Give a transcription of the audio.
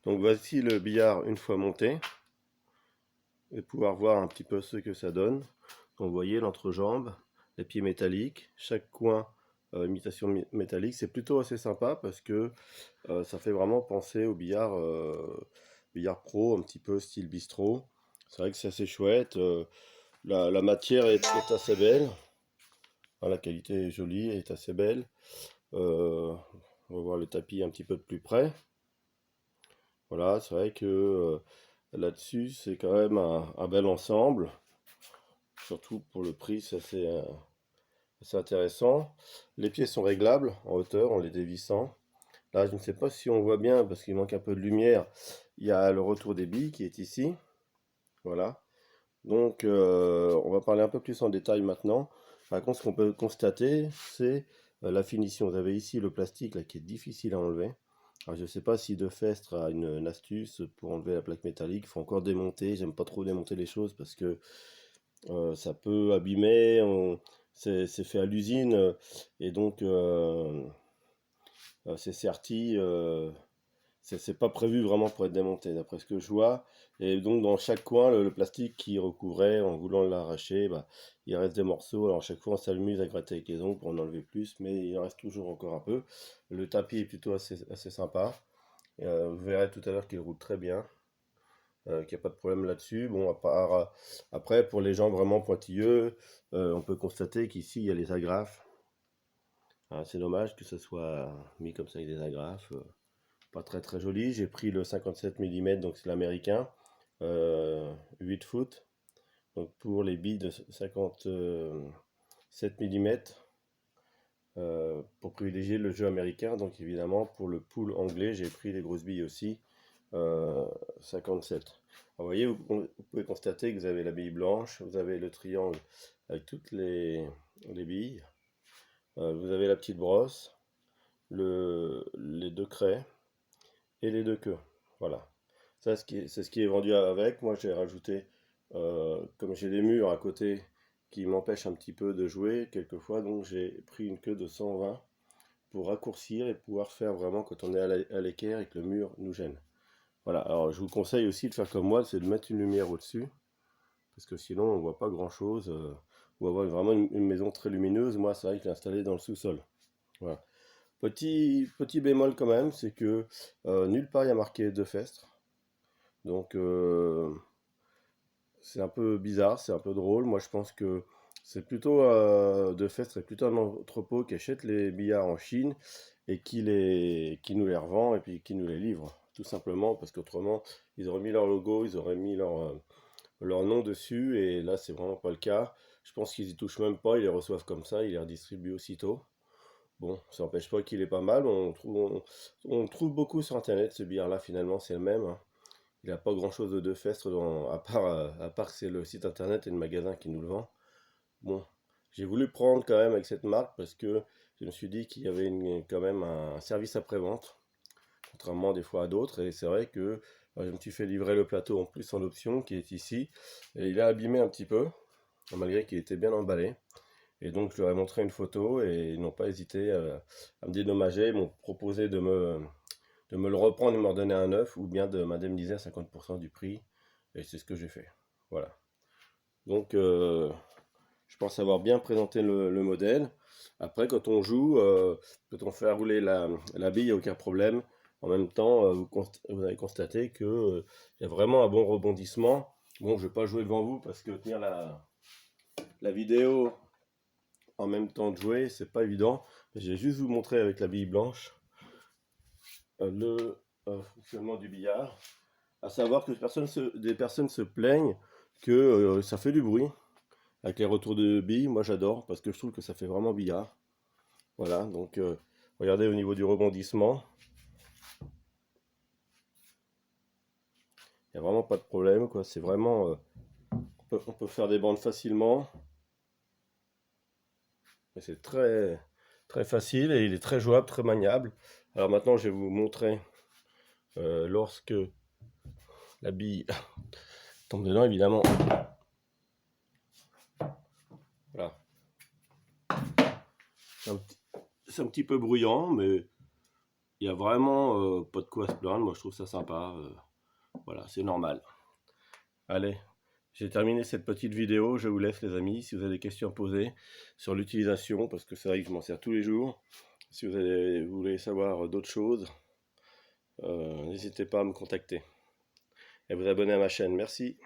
Donc voici le billard une fois monté, et pouvoir voir un petit peu ce que ça donne. Donc vous voyez l'entrejambe, les pieds métalliques, chaque coin imitation métallique. C'est plutôt assez sympa parce que ça fait vraiment penser au billard, billard pro, un petit peu style bistrot. C'est vrai que c'est assez chouette. La matière est assez belle. Enfin, la qualité est jolie, est assez belle. On va voir le tapis un petit peu de plus près. Voilà, c'est vrai que là-dessus, c'est quand même un bel ensemble. Surtout pour le prix, c'est assez intéressant. Les pieds sont réglables en hauteur en les dévissant. Là, je ne sais pas si on voit bien parce qu'il manque un peu de lumière. Il y a le retour des billes qui est ici. Voilà. Donc, on va parler un peu plus en détail maintenant. Par contre, ce qu'on peut constater, c'est la finition. Vous avez ici le plastique là, qui est difficile à enlever. Alors, je ne sais pas si Defestre a une astuce pour enlever la plaque métallique. Il faut encore démonter. J'aime pas trop démonter les choses parce que ça peut abîmer. C'est fait à l'usine et donc c'est serti. C'est pas prévu vraiment pour être démonté, d'après ce que je vois. Et donc, dans chaque coin, le plastique qui recouvrait, en voulant l'arracher, bah, il reste des morceaux. Alors, chaque fois, on s'amuse à gratter avec les ongles pour en enlever plus, mais il en reste toujours encore un peu. Le tapis est plutôt assez sympa. Vous verrez tout à l'heure qu'il roule très bien, qu'il n'y a pas de problème là-dessus. Bon, après, pour les gens vraiment pointilleux, on peut constater qu'ici, il y a les agrafes. Ah, c'est dommage que ce soit mis comme ça avec des agrafes. Pas très très joli. J'ai pris le 57 mm, donc c'est l'américain, 8 foot. Donc pour les billes de 57 mm, pour privilégier le jeu américain. Donc évidemment pour le pool anglais, j'ai pris les grosses billes aussi, 57. Alors, vous voyez, vous pouvez constater que vous avez la bille blanche, vous avez le triangle avec toutes les billes, vous avez la petite brosse, les deux craies et les deux queues. Voilà. Ça, c'est ce qui est vendu avec. Moi, j'ai rajouté, comme j'ai des murs à côté qui m'empêchent un petit peu de jouer quelquefois, donc j'ai pris une queue de 120 pour raccourcir et pouvoir faire vraiment quand on est à l'équerre et que le mur nous gêne. Voilà, alors je vous conseille aussi de faire comme moi, c'est de mettre une lumière au-dessus, parce que sinon on voit pas grand-chose, ou avoir vraiment une maison très lumineuse. Moi, c'est vrai que je l'ai installé dans le sous-sol. Voilà. Petit bémol quand même, c'est que nulle part il y a marqué de Festre. Donc c'est un peu bizarre, c'est un peu drôle. Moi je pense que c'est plutôt de fait, ce serait plutôt un entrepôt qui achète les billards en Chine et qui nous les revend et puis qui nous les livre. Tout simplement parce qu'autrement ils auraient mis leur logo, ils auraient mis leur nom dessus et là c'est vraiment pas le cas. Je pense qu'ils y touchent même pas, ils les reçoivent comme ça, ils les redistribuent aussitôt. Bon, ça n'empêche pas qu'il est pas mal. On trouve beaucoup sur internet ce billard là, finalement c'est le même, hein. Il n'a pas grand chose de Festre à part que c'est le site internet et le magasin qui nous le vend. Bon, j'ai voulu prendre quand même avec cette marque parce que je me suis dit qu'il y avait quand même un service après-vente, contrairement des fois à d'autres. Et c'est vrai que je me suis fait livrer le plateau en plus en option qui est ici. Et il a abîmé un petit peu, malgré qu'il était bien emballé. Et donc je leur ai montré une photo et ils n'ont pas hésité à me dédommager. Ils m'ont proposé de me le reprendre et me redonner un neuf ou bien de m'indemniser à 50% du prix. Et c'est ce que j'ai fait. Voilà. Donc, je pense avoir bien présenté le modèle. Après, quand on joue, quand on fait rouler la bille, il n'y a aucun problème. En même temps, vous avez constaté qu'il y a vraiment un bon rebondissement. Bon, je ne vais pas jouer devant vous parce que tenir la vidéo en même temps de jouer, c'est pas évident. Mais je vais juste vous montrer avec la bille blanche le fonctionnement du billard. À savoir que des personnes se plaignent que ça fait du bruit avec les retours de billes. Moi j'adore parce que je trouve que ça fait vraiment billard. Voilà, donc regardez au niveau du rebondissement, il n'y a vraiment pas de problème, quoi. C'est vraiment, on peut faire des bandes facilement, et c'est très facile et il est très jouable, très maniable. Alors maintenant je vais vous montrer lorsque la bille tombe dedans, évidemment. Voilà. C'est un petit peu bruyant, mais il y a vraiment pas de quoi se plaindre. Moi, je trouve ça sympa. Voilà, c'est normal. Allez, j'ai terminé cette petite vidéo. Je vous laisse, les amis. Si vous avez des questions à poser sur l'utilisation, parce que c'est vrai que je m'en sers tous les jours. Si vous voulez savoir d'autres choses, n'hésitez pas à me contacter et à vous abonner à ma chaîne. Merci.